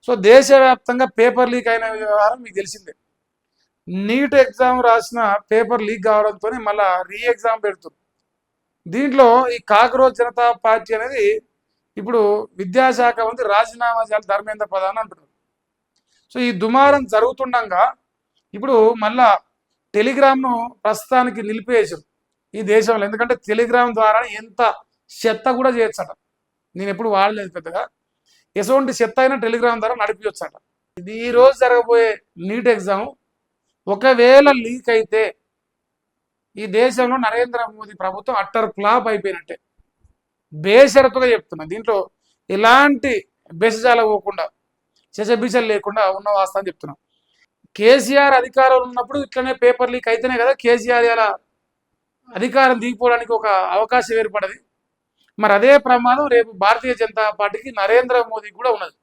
So దేశవ్యాప్తంగా paper leak అయిన వ్యవహారం మీకు తెలిసిందే. నీట్ ఎగ్జామ్ రాసిన పేపర్ లీక్ కావడంతో మళ్ళీ రీ ఎగ్జామ్ పెడుతుంది. దీంట్లో ఈ కాక్రోచ్ జనతా పార్టీ అనేది ఇప్పుడు విద్యాశాఖ మంత్రి రాజీనామా చేయాలి ధర్మేంద్ర ప్రధాన్ అంటున్నారు. సో ఈ దుమారం జరుగుతుండగా ఇప్పుడు మళ్ళా టెలిగ్రామ్ను ప్రస్తుతానికి నిలిపేసారు ఈ దేశంలో. ఎందుకంటే టెలిగ్రామ్ ద్వారా ఎంత చెత్త కూడా చేయొచ్చట. నేను ఎప్పుడు వాడలేదు పెద్దగా. ఎటువంటి చెత్త అయినా టెలిగ్రామ్ ద్వారా నడిపించొచ్చట. ఇది ఈ రోజు జరగబోయే నీట్ ఎగ్జామ్ ఒకవేళ లీక్ అయితే ఈ దేశంలో నరేంద్ర మోదీ ప్రభుత్వం అట్టర్ ఫ్లాప్ అయిపోయినట్టే. బేషరతుగా చెప్తున్నా. దీంట్లో ఎలాంటి బెసజాల పోకుండా చెచబిచలు లేకుండా ఉన్న వాస్తవం చెప్తున్నా. కేసీఆర్ అధికారంలో ఉన్నప్పుడు ఇట్లనే పేపర్ లీక్ అయితేనే కదా కేసీఆర్ ఇలా అధికారం దిగిపోవడానికి ఒక అవకాశం ఏర్పడది. మరి అదే ప్రమాదం రేపు భారతీయ జనతా పార్టీకి నరేంద్ర మోదీ కూడా ఉన్నది.